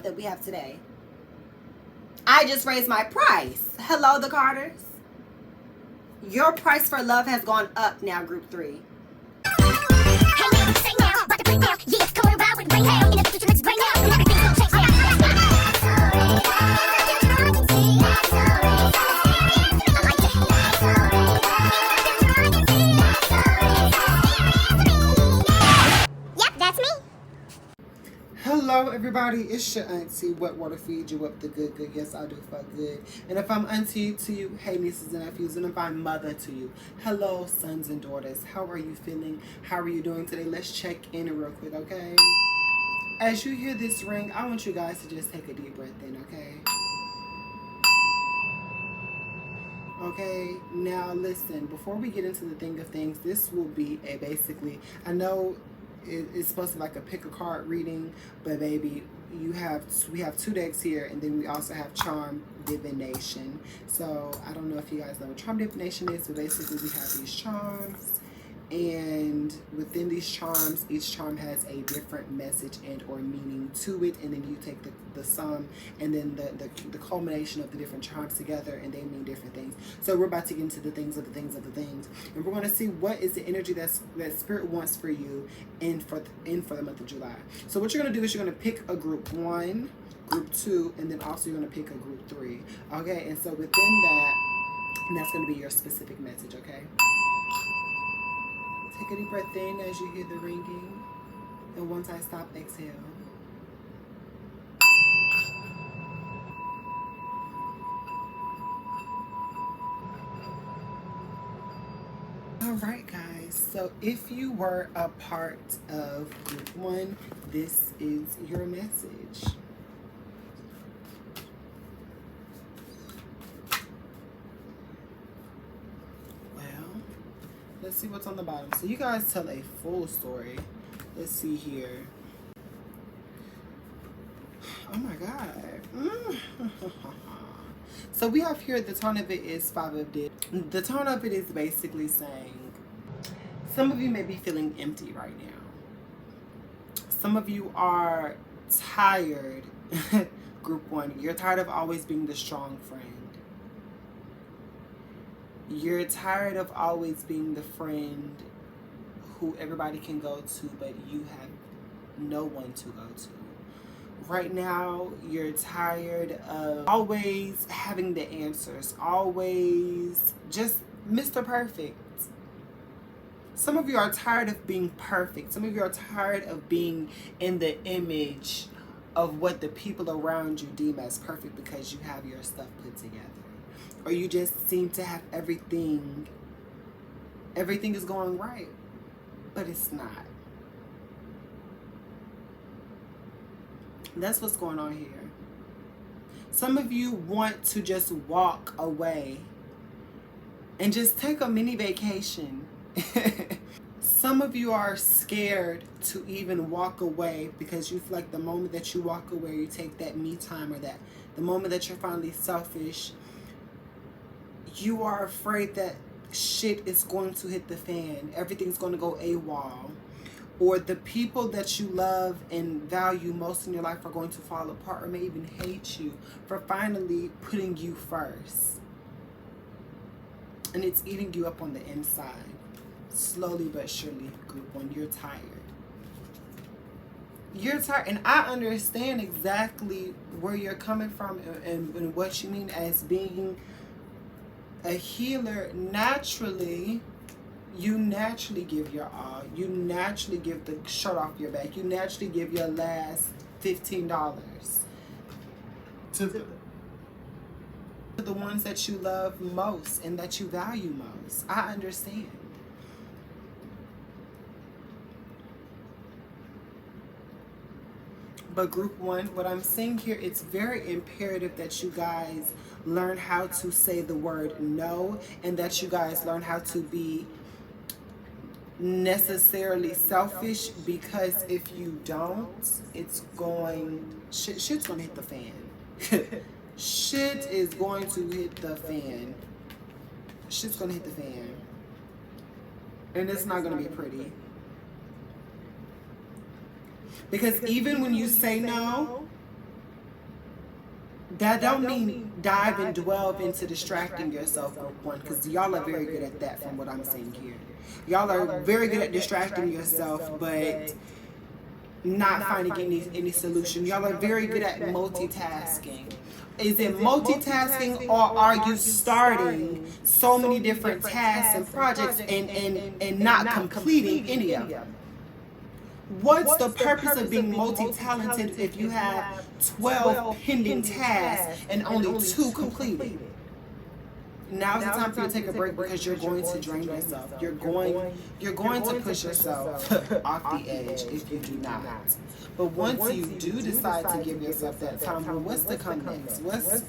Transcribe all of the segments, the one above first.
that we have today. I just raised my price. Hello, the Carters. Your price for love has gone up now, group 3. Hello everybody, it's your auntie, Wterfiji, What the good, yes I do fuck good. And if I'm auntie to you, hey nieces and nephews, and if I'm mother to you, hello sons and daughters, how are you feeling? How are you doing today? Let's check in real quick, okay? As you hear this ring, I want you guys to just take a deep breath in, okay? Okay, now listen, before we get into the thing of things, this will be a basically, I know it's supposed to be like a pick a card reading, but baby, we have 2 decks here, and then we also have charm divination. So I don't know if you guys know what charm divination is, but basically we have these charms, and within these charms, each charm has a different message and or meaning to it, and then you take the sum and then the culmination of the different charms together, and they mean different things. So we're about to get into the things of the things of the things, and we're going to see what is the energy that spirit wants for you in for the month of July. So what you're going to do is you're going to pick a group 1, group 2, and then also you're going to pick a group 3. Okay, and so within that, and that's going to be your specific message. Okay, take a deep breath in as you hear the ringing, and once I stop, exhale. Alright guys, so if you were a part of group 1, this is your message. Well, let's see what's on the bottom. So you guys tell a full story. Let's see here. Oh my god. So we have here, the tone of it is 5 of Dips. The tone of it is basically saying, some of you may be feeling empty right now. Some of you are tired. Group 1, you're tired of always being the strong friend. You're tired of always being the friend who everybody can go to, but you have no one to go to. Right now, you're tired of always having the answers, always just Mr. Perfect. Some of you are tired of being perfect. Some of you are tired of being in the image of what the people around you deem as perfect because you have your stuff put together. Or you just seem to have everything is going right, but it's not. That's what's going on here. Some of you want to just walk away and just take a mini vacation. Some of you are scared to even walk away because you feel like the moment that you walk away, you take that me time, or that the moment that you're finally selfish, you are afraid that shit is going to hit the fan. Everything's going to go AWOL. Or the people that you love and value most in your life are going to fall apart, or may even hate you for finally putting you first. And it's eating you up on the inside. Slowly but surely, group 1, you're tired. You're tired, and I understand exactly where you're coming from and what you mean as being a healer. Naturally, you naturally give your all. You naturally give the shirt off your back. You naturally give your last $15 to the ones that you love most and that you value most. I understand. But group 1, what I'm saying here, it's very imperative that you guys learn how to say the word no, and that you guys learn how to be necessarily selfish, because if you don't, it's going, shit's gonna hit the fan. Shit is going to hit the fan. Shit's gonna hit the fan. And it's not gonna be pretty. Because even when you say no, That don't mean dive and delve into distracting yourself, group one, because y'all are very good at that from what I'm seeing here. Y'all are very good at distracting yourself, but not finding any solution. Y'all are very good at multitasking. Is it multitasking, or are you starting so many different tasks and projects and not completing any of them? What's the purpose of being multi-talented if you have 12 pending tasks and only 2 completed? Now's the time for you to take a break, because you're going to drain yourself. You're going to push yourself off the edge if you do not. But once you do decide to give yourself that time, well, what's to come next? What's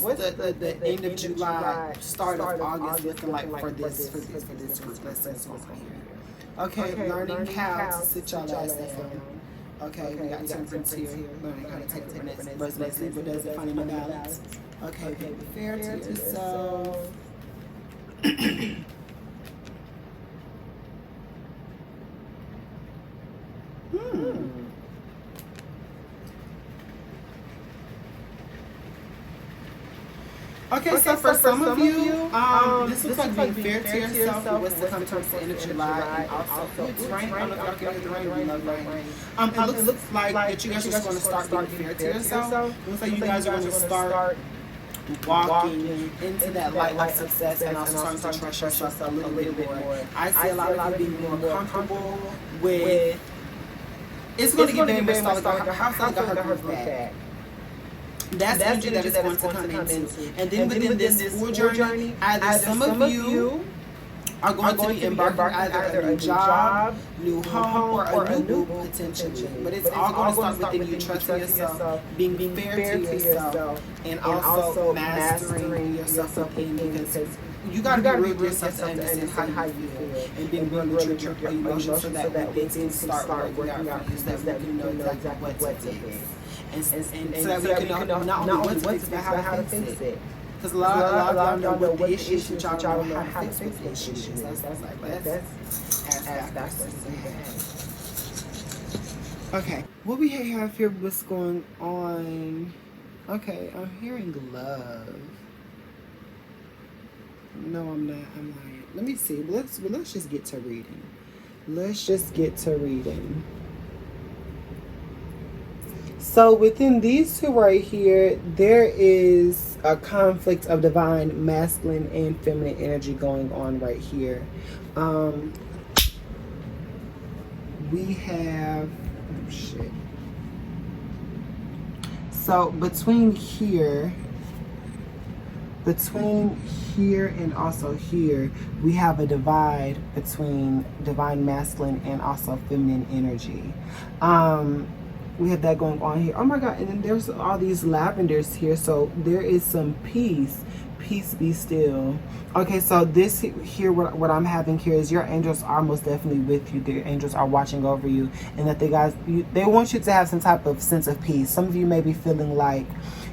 the end of July, start of August looking like for this week? Let's see what's here. Okay, learning how to sit y'all ass down. Okay, we got temperance here. Learning how to take a residency, but does it find a balance? Okay, be fair to yourself. Okay, so for some of you, this looks like being fair to yourself for what's to come towards the end of July. And also, it's rain. I don't know if y'all can hear the rain. We love rain. It looks like that you guys are just going to start being fair to yourself. It looks like you guys are going to start walking into that light of success, and also starting to trust yourself a little bit more. I see a lot of you being more comfortable with. It's going to get very much like how her group back. That's the energy that is going to come into. And then within this full journey, either some of you are going to be embarking either a new job, new home, or a new boo potentially. But it's all going to start within you trusting yourself, being fair to yourself, and also mastering yourself within, because you got to be real with yourself to understand how you feel, and being real with your emotions, so that when things start working out for you, so that we can know exactly what to fix. And so that we can know not only what to fix, but how to fix it. Because a lot of y'all know what the issues, but y'all know how to fix the issues. That's okay. What we have here, what's going on? Okay, I'm hearing love. No, I'm not. I'm lying. Let me see. Let's just get to reading. So within these two right here, there is a conflict of divine masculine and feminine energy going on right here. We have, oh shit. So between here and also here, we have a divide between divine masculine and also feminine energy. We have that going on here. Oh my God, and then there's all these lavenders here. So there is some peace. Peace be still. Okay, so this here, what I'm having here is your angels are most definitely with you. Their angels are watching over you, and that they want you to have some type of sense of peace. Some of you may be feeling like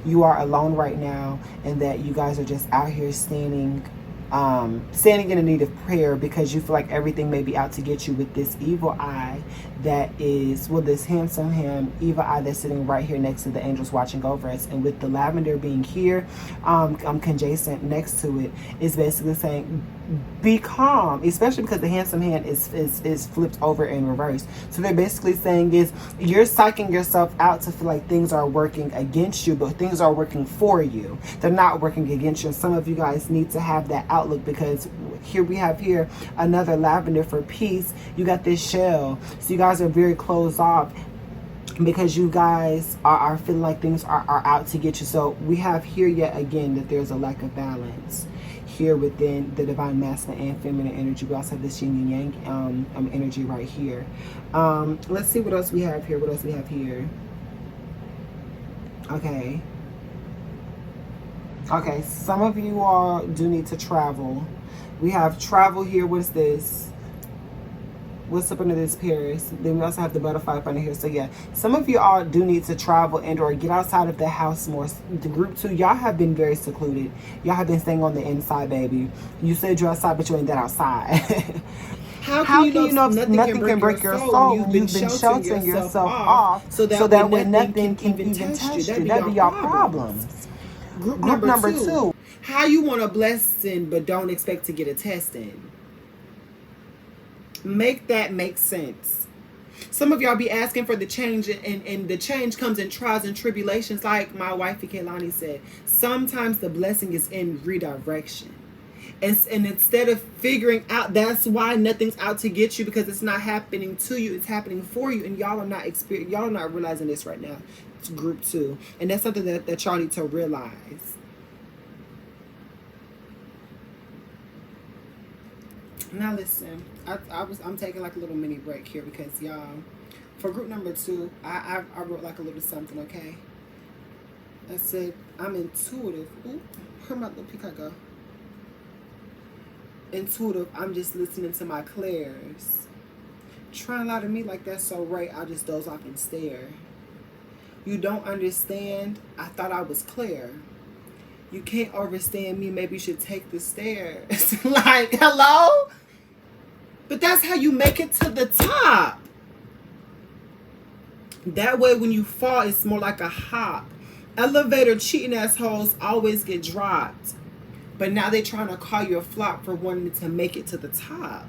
you are alone right now, and that you guys are just out here standing in the need of prayer, because you feel like everything may be out to get you with this evil eye that is, well, this handsome evil eye that's sitting right here next to the angels watching over us. And with the lavender being here, conjacent next to it, is basically saying be calm, especially because the handsome hand is flipped over in reverse. So they're basically saying is you're psyching yourself out to feel like things are working against you, but things are working for you. They're not working against you. Some of you guys need to have that outlook, because here we have here another lavender for peace. You got this shell, so you guys are very closed off, because you guys are feeling like things are out to get you. So we have here yet again that there's a lack of balance here within the divine masculine and feminine energy. We also have this yin and yang energy right here. Let's see what else we have here. Okay, some of you all do need to travel. We have travel here. What's this? What's up under this Paris? Then we also have the butterfly up under here. So yeah, some of you all do need to travel and or get outside of the house more. The group 2, y'all have been very secluded. Y'all have been staying on the inside, baby. You said you're outside, but you ain't that outside. How can you know if nothing can break your soul when you've been sheltering yourself off so that way nothing can even test you? That'd be your problems. Group number two. How you want a blessing but don't expect to get a testing? Make that make sense. Some of y'all be asking for the change, and the change comes in trials and tribulations. Like my wifey Kaylani said, sometimes the blessing is in redirection. And instead of figuring out that's why nothing's out to get you, because it's not happening to you, it's happening for you, and y'all are not realizing this right now. It's group two, and that's something that y'all need to realize. Now listen, I'm taking like a little mini break here because y'all, for group number two, I wrote like a little something, okay? I said I'm intuitive. Ooh, where my little peacock go? Intuitive. I'm just listening to my clairs. Trying to lie to me like that's so right. I just doze off and stare. You don't understand. I thought I was clear. You can't understand me. Maybe you should take the stairs. Like, hello? But that's how you make it to the top. That way when you fall, it's more like a hop. Elevator cheating assholes always get dropped. But now they're trying to call you a flop for wanting to make it to the top.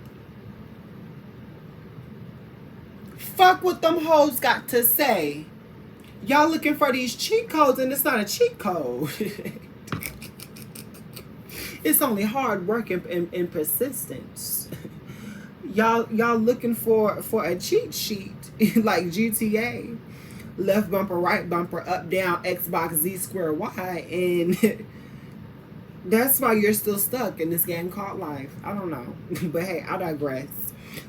Fuck what them hoes got to say. Y'all looking for these cheat codes, and it's not a cheat code. It's only hard work and persistence. Y'all looking for a cheat sheet like GTA. Left bumper, right bumper, up, down, Xbox, Z square, Y, and that's why you're still stuck in this game called life. I don't know. But hey, I digress.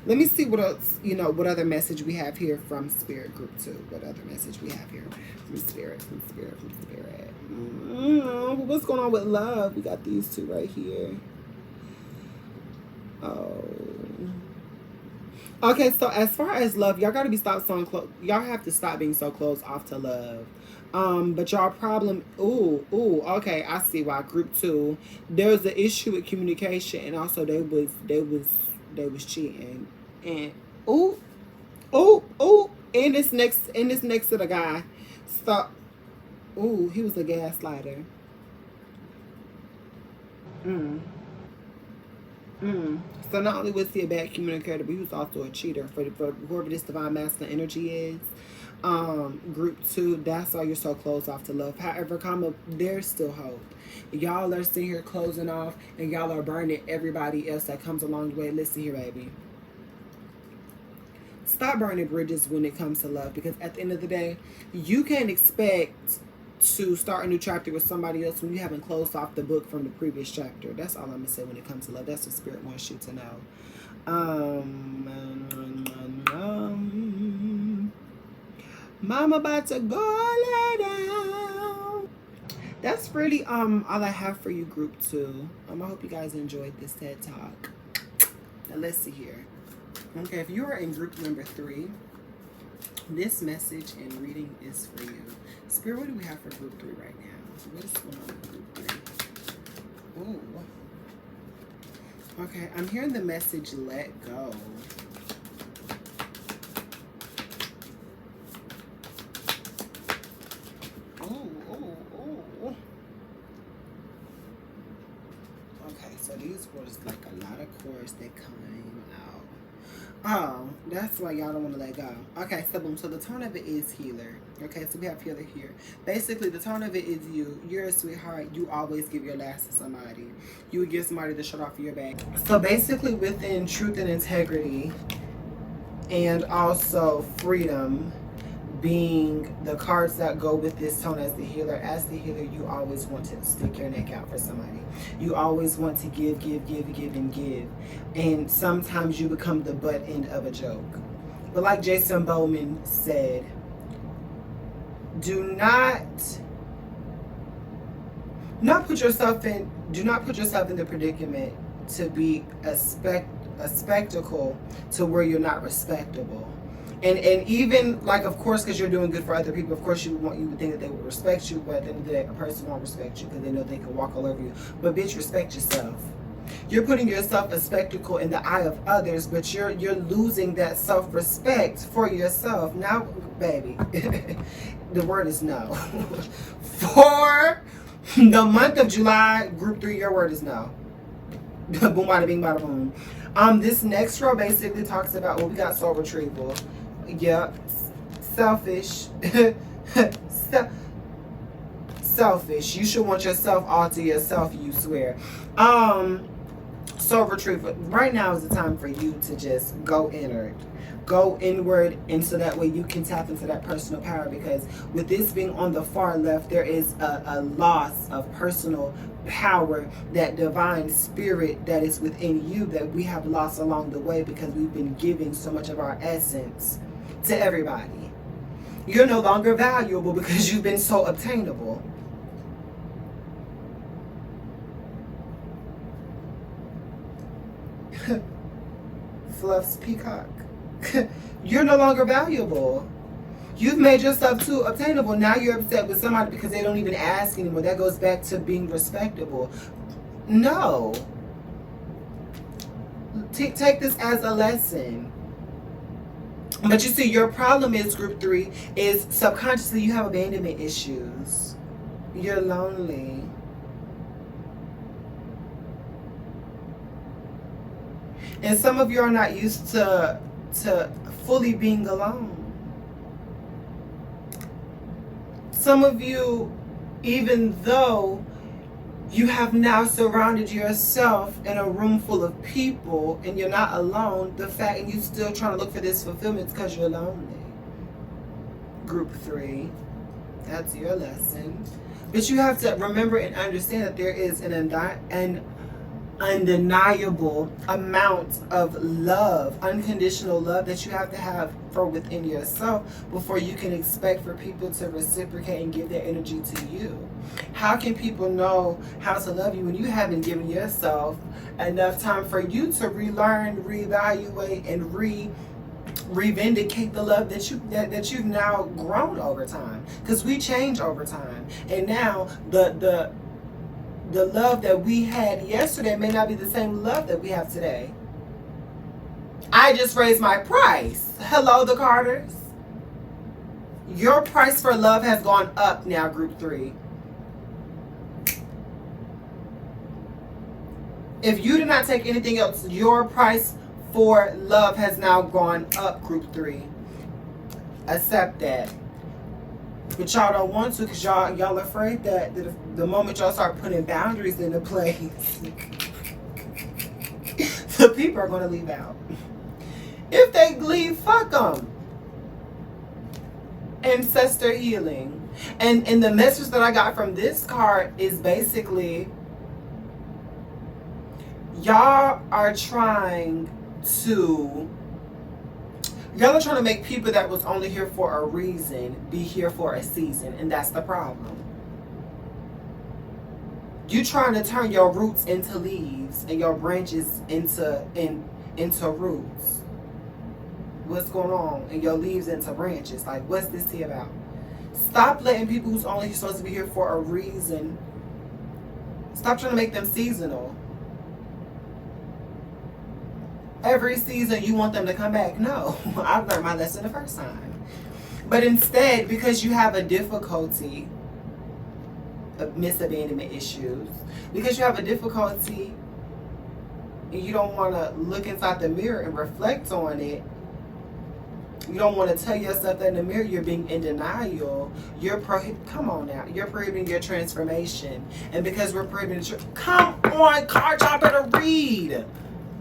Let me see what else, what other message we have here from Spirit Group 2. What other message we have here from Spirit. What's going on with love? We got these two right here. Oh. Okay, so as far as love, y'all gotta y'all have to stop being so closed off to love. But y'all problem, okay, I see why. Group 2, there's the issue with communication, and also they was cheating, and and this next to the guy, so he was a gaslighter. So not only was he a bad communicator, but he was also a cheater for whoever this divine masculine energy is. Group 2, that's why you're so closed off to love. However, there's still hope. Y'all are sitting here closing off, and y'all are burning everybody else that comes along the way. Listen here, baby. Stop burning bridges when it comes to love, because at the end of the day, you can't expect to start a new chapter with somebody else when you haven't closed off the book from the previous chapter. That's all I'm gonna say when it comes to love. That's what Spirit wants you to know. Mama about to go lay down. That's really all I have for you, Group 2. I hope you guys enjoyed this TED Talk. Now let's see here. Okay, if you are in group number 3, this message and reading is for you. Spirit, what do we have for group 3 right now? What is going on with group 3? Ooh. Okay, I'm hearing the message, let go. Okay, so these was like a lot of chords that came out. Oh, that's why y'all don't want to let go. Okay, so boom. So the tone of it is healer. Okay, so we have healer here. Basically, the tone of it is you. You're a sweetheart. You always give your last to somebody. You would give somebody the shirt off of your back. So basically, within truth and integrity, and also freedom, being the cards that go with this tone as the healer. As the healer, you always want to stick your neck out for somebody. You always want to give, and give. And sometimes you become the butt end of a joke. But like Jason Bowman said, do not put yourself in the predicament to be a spectacle to where you're not respectable. And even, like, of course, because you're doing good for other people, of course you would think that they would respect you, but at the end of the day, a person won't respect you because they know they can walk all over you. But bitch, respect yourself. You're putting yourself a spectacle in the eye of others, but you're losing that self-respect for yourself. Now, baby, the word is no. For the month of July, group 3, your word is no. Boom, bada, bing, bada, boom. This next row basically talks about, well, we got soul retrieval. Yep. Selfish. Selfish. You should want yourself all to yourself, you swear. Soul retrieval. Right now is the time for you to just go inward. Go inward, and so that way you can tap into that personal power, because with this being on the far left, there is a loss of personal power, that divine spirit that is within you that we have lost along the way because we've been giving so much of our essence to everybody. You're no longer valuable because you've been so obtainable. Fluff's peacock. You're no longer valuable. You've made yourself too obtainable. Now you're upset with somebody because they don't even ask anymore. That goes back to being respectable. No. Take this as a lesson. But you see, your problem is, group 3, is subconsciously you have abandonment issues. You're lonely. And some of you are not used to fully being alone. Some of you, even though you have now surrounded yourself in a room full of people and you're not alone, the fact and you're still trying to look for this fulfillment is because you're lonely. Group 3, that's your lesson. But you have to remember and understand that there is an undeniable amount of love, unconditional love, that you have to have for within yourself before you can expect for people to reciprocate and give their energy to you. How can people know how to love you when you haven't given yourself enough time for you to relearn, reevaluate, and revindicate the love that you've now grown over time? Because we change over time, and now the love that we had yesterday may not be the same love that we have today. I just raised my price. Hello, the Carters. Your price for love has gone up now, group 3. If you do not take anything else, your price for love has now gone up, group 3. Accept that. But y'all don't want to, because y'all afraid that the moment y'all start putting boundaries into place, the people are going to leave out. If they leave, fuck them. Ancestor healing. And the message that I got from this card is basically, y'all are trying to make people that was only here for a reason be here for a season, and that's the problem. You trying to turn your roots into leaves and your branches into roots. What's going on? And your leaves into branches. Like, what's this here about? Stop letting people who's only supposed to be here for a reason, stop trying to make them seasonal. Every season you want them to come back. No, I've learned my lesson the first time. But instead, because you have a difficulty of misabandonment issues, because you have a difficulty and you don't want to look inside the mirror and reflect on it, you don't want to tell yourself that in the mirror you're being in denial, come on now, you're prohibiting your transformation. And because we're prohibiting, come on, card, y'all better read.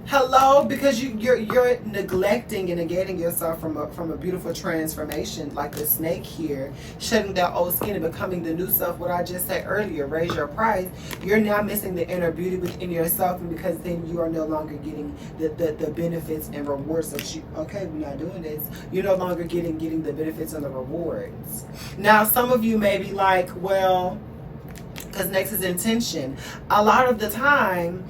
Hello, because you're neglecting and negating yourself from a beautiful transformation, like the snake here, shedding that old skin and becoming the new self. What I just said earlier, raise your price. You're now missing the inner beauty within yourself, and because then you are no longer getting the benefits and rewards of you. Okay, we're not doing this. You're no longer getting the benefits and the rewards. Now, some of you may be like, well, because next is intention. A lot of the time,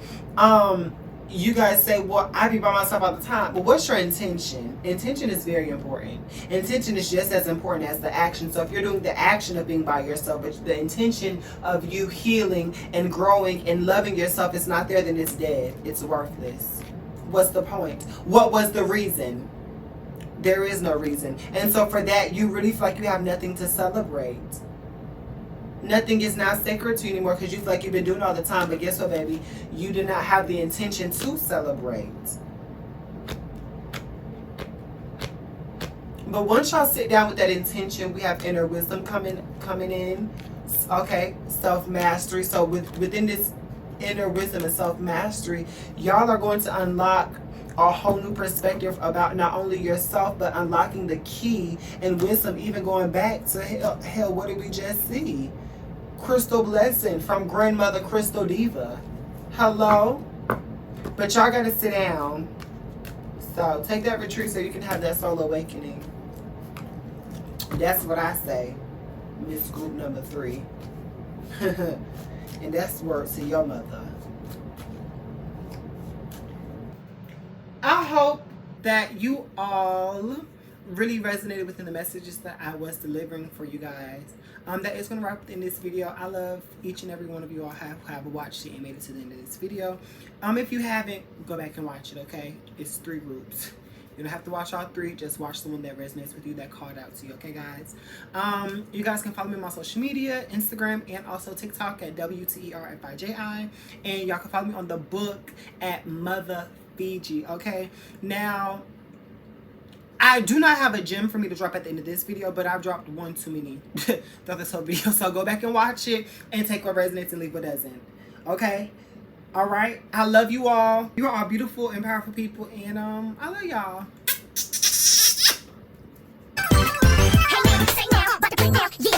you guys say, well, I be by myself all the time. But what's your intention? Intention is very important. Intention is just as important as the action. So if you're doing the action of being by yourself, but the intention of you healing and growing and loving yourself is not there, then it's dead. It's worthless. What's the point? What was the reason? There is no reason. And so for that, you really feel like you have nothing to celebrate. Nothing is not sacred to you anymore because you feel like you've been doing it all the time. But guess what, baby? You did not have the intention to celebrate. But once y'all sit down with that intention, we have inner wisdom coming in. Okay, self-mastery. So within this inner wisdom and self-mastery, y'all are going to unlock a whole new perspective about not only yourself, but unlocking the key and wisdom, even going back to hell, what did we just see? Crystal blessing from grandmother Crystal Diva. Hello? But y'all gotta sit down. So take that retreat so you can have that soul awakening. That's what I say, Miss Group number 3. And that's words to your mother. I hope that you all really resonated within the messages that I was delivering for you guys. That is going to wrap up in this video. I love each and every one of you all have watched it and made it to the end of this video. If you haven't, go back and watch it, okay? It's 3 groups. You don't have to watch all 3. Just watch the one that resonates with you, that called out to you, okay, guys? You guys can follow me on my social media, Instagram, and also TikTok at Wterfiji. And y'all can follow me on the book at Wterfiji, okay? Now, I do not have a gem for me to drop at the end of this video, but I've dropped one too many throughout this whole video. So go back and watch it and take what resonates and leave what doesn't. Okay? All right? I love you all. You are all beautiful and powerful people, and I love y'all. Hey now, say now, about to play now, yeah.